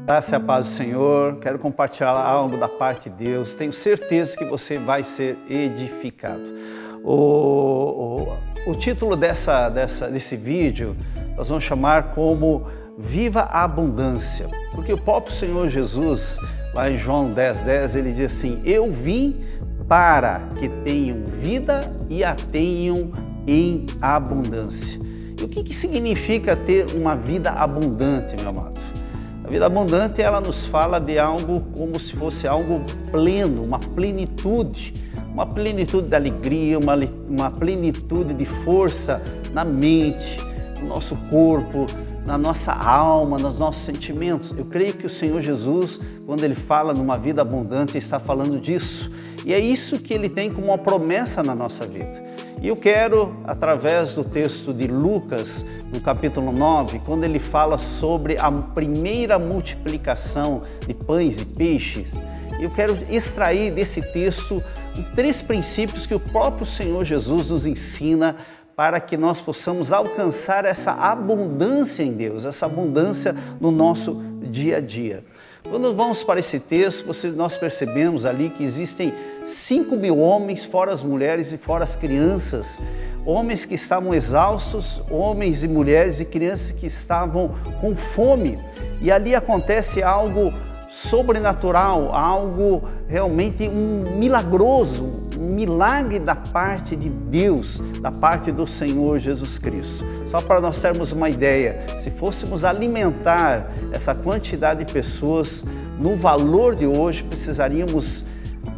Graça e a paz do Senhor, quero compartilhar algo da parte de Deus, tenho certeza que você vai ser edificado. O título desse vídeo nós vamos chamar como Viva a Abundância, porque o próprio Senhor Jesus, lá em João 10:10, ele diz assim: eu vim para que tenham vida e a tenham em abundância. E o que significa ter uma vida abundante, meu amado? A vida abundante, ela nos fala de algo como se fosse algo pleno, uma plenitude de alegria, uma plenitude de força na mente, no nosso corpo, na nossa alma, nos nossos sentimentos. Eu creio que o Senhor Jesus, quando Ele fala numa vida abundante, está falando disso. E é isso que Ele tem como uma promessa na nossa vida. E eu quero, através do texto de Lucas, no capítulo 9, quando ele fala sobre a primeira multiplicação de pães e peixes, eu quero extrair desse texto 3 princípios que o próprio Senhor Jesus nos ensina para que nós possamos alcançar essa abundância em Deus, essa abundância no nosso dia a dia. Quando vamos para esse texto, nós percebemos ali que existem 5.000 homens, fora as mulheres e fora as crianças, homens que estavam exaustos, homens e mulheres e crianças que estavam com fome. E ali acontece algo sobrenatural, algo realmente milagroso, um milagre da parte de Deus, da parte do Senhor Jesus Cristo. Só para nós termos uma ideia, se fôssemos alimentar essa quantidade de pessoas, no valor de hoje precisaríamos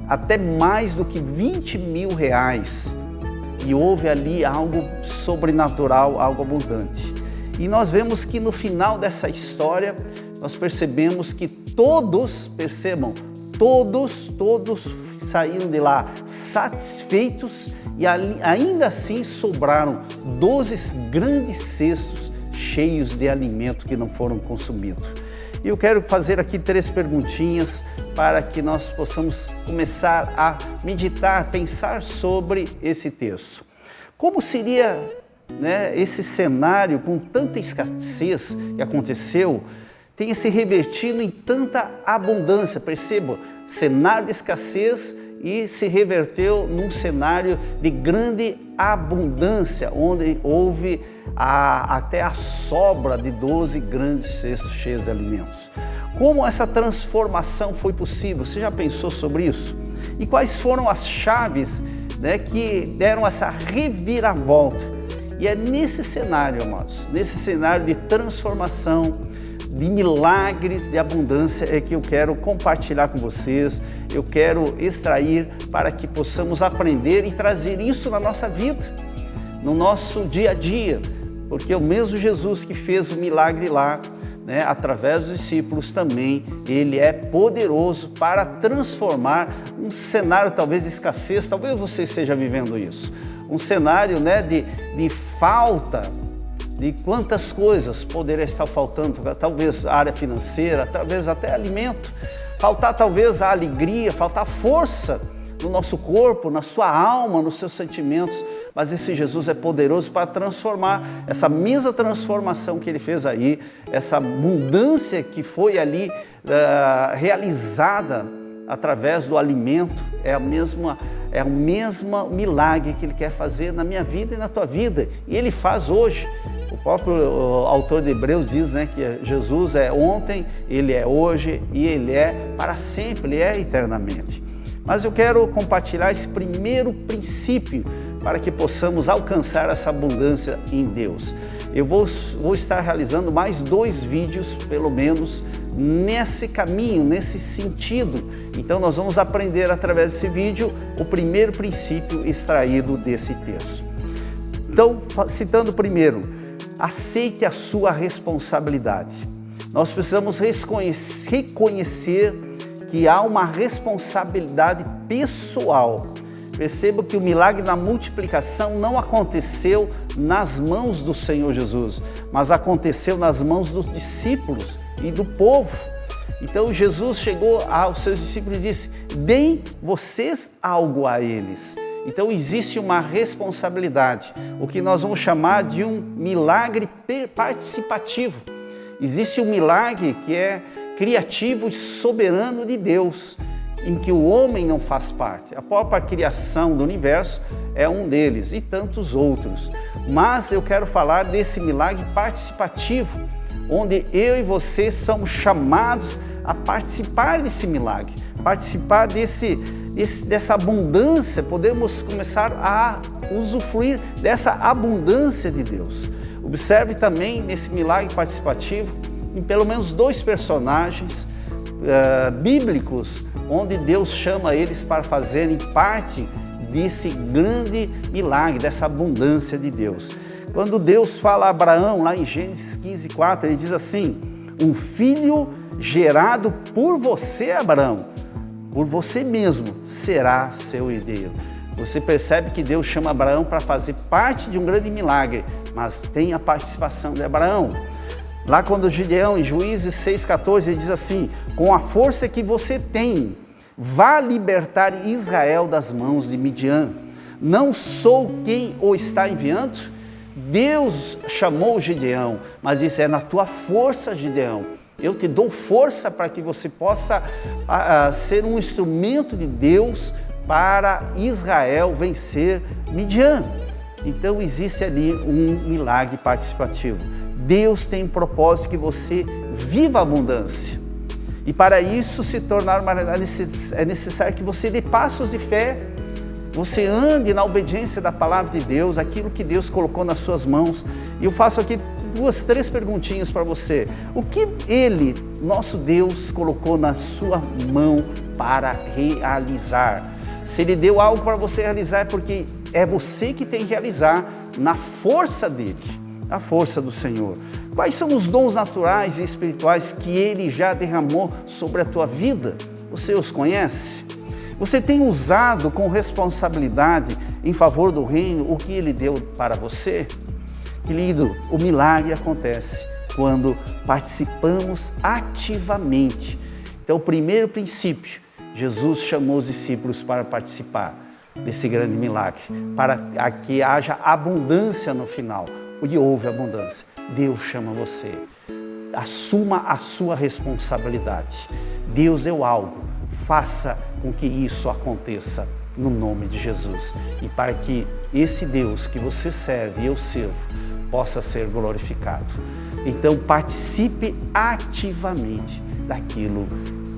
até mais do que 20 mil reais. E houve ali algo sobrenatural, algo abundante. E nós vemos que no final dessa história, nós percebemos que todos saíram de lá satisfeitos e ainda assim sobraram 12 grandes cestos cheios de alimento que não foram consumidos. E eu quero fazer aqui 3 perguntinhas para que nós possamos começar a meditar, pensar sobre esse texto. Como seria, esse cenário com tanta escassez que aconteceu, tenha se revertido em tanta abundância? Perceba, cenário de escassez e se reverteu num cenário de grande abundância, onde houve até a sobra de 12 grandes cestos cheios de alimentos. Como essa transformação foi possível? Você já pensou sobre isso? E quais foram as chaves, que deram essa reviravolta? E é nesse cenário, amados, nesse cenário de transformação, de milagres, de abundância, é que eu quero compartilhar com vocês, eu quero extrair para que possamos aprender e trazer isso na nossa vida, no nosso dia a dia, porque o mesmo Jesus que fez o milagre lá, através dos discípulos também, Ele é poderoso para transformar um cenário talvez de escassez, talvez você esteja vivendo isso, um cenário de falta, de quantas coisas poderia estar faltando, talvez a área financeira, talvez até alimento, faltar talvez a alegria, faltar força no nosso corpo, na sua alma, nos seus sentimentos, mas esse Jesus é poderoso para transformar, essa mesma transformação que Ele fez aí, essa abundância que foi ali realizada através do alimento, é o mesmo milagre que Ele quer fazer na minha vida e na tua vida, e Ele faz hoje. O próprio autor de Hebreus diz, que Jesus é ontem, Ele é hoje e Ele é para sempre, Ele é eternamente. Mas eu quero compartilhar esse primeiro princípio para que possamos alcançar essa abundância em Deus. Eu vou estar realizando mais 2 vídeos, pelo menos, nesse caminho, nesse sentido. Então nós vamos aprender através desse vídeo o primeiro princípio extraído desse texto. Então, citando primeiro, aceite a sua responsabilidade. Nós precisamos reconhecer que há uma responsabilidade pessoal. Perceba que o milagre da multiplicação não aconteceu nas mãos do Senhor Jesus, mas aconteceu nas mãos dos discípulos e do povo. Então Jesus chegou aos seus discípulos e disse: deem vocês algo a eles. Então existe uma responsabilidade, o que nós vamos chamar de um milagre participativo. Existe um milagre criativo e soberano de Deus, em que o homem não faz parte. A própria criação do universo é um deles e tantos outros. Mas eu quero falar desse milagre participativo, onde eu e você somos chamados a participar desse milagre, participar dessa abundância, podemos começar a usufruir dessa abundância de Deus. Observe também nesse milagre participativo, em pelo menos 2 personagens bíblicos, onde Deus chama eles para fazerem parte desse grande milagre, dessa abundância de Deus. Quando Deus fala a Abraão, lá em Gênesis 15:4, ele diz assim: um filho gerado por você, Abraão, por você mesmo, será seu herdeiro. Você percebe que Deus chama Abraão para fazer parte de um grande milagre, mas tem a participação de Abraão. Lá quando Gideão, em Juízes 6:14, ele diz assim: com a força que você tem, vá libertar Israel das mãos de Midian. Não sou quem o está enviando? Deus chamou Gideão, mas disse: é na tua força, Gideão. Eu te dou força para que você possa ser um instrumento de Deus para Israel vencer Midian. Então existe ali um milagre participativo. Deus tem um propósito que você viva a abundância. E para isso se tornar é necessário que você dê passos de fé, você ande na obediência da palavra de Deus, aquilo que Deus colocou nas suas mãos. E eu faço aqui 3 perguntinhas para você. O que Ele, nosso Deus, colocou na sua mão para realizar? Se Ele deu algo para você realizar, é porque é você que tem que realizar na força dEle, a força do Senhor. Quais são os dons naturais e espirituais que Ele já derramou sobre a tua vida? Você os conhece? Você tem usado com responsabilidade em favor do reino o que Ele deu para você? Querido, o milagre acontece quando participamos ativamente. Então, o primeiro princípio, Jesus chamou os discípulos para participar desse grande milagre, para que haja abundância no final. E houve abundância. Deus chama você. Assuma a sua responsabilidade. Deus deu algo. Faça com que isso aconteça no nome de Jesus. E para que esse Deus que você serve e eu sirvo possa ser glorificado. Então participe ativamente daquilo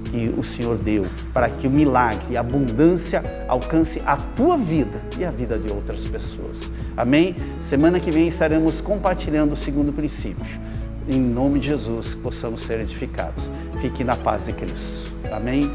que o Senhor deu, para que o milagre e a abundância alcance a tua vida e a vida de outras pessoas. Amém? Semana que vem estaremos compartilhando o segundo princípio. Em nome de Jesus, que possamos ser edificados. Fique na paz de Cristo. Amém?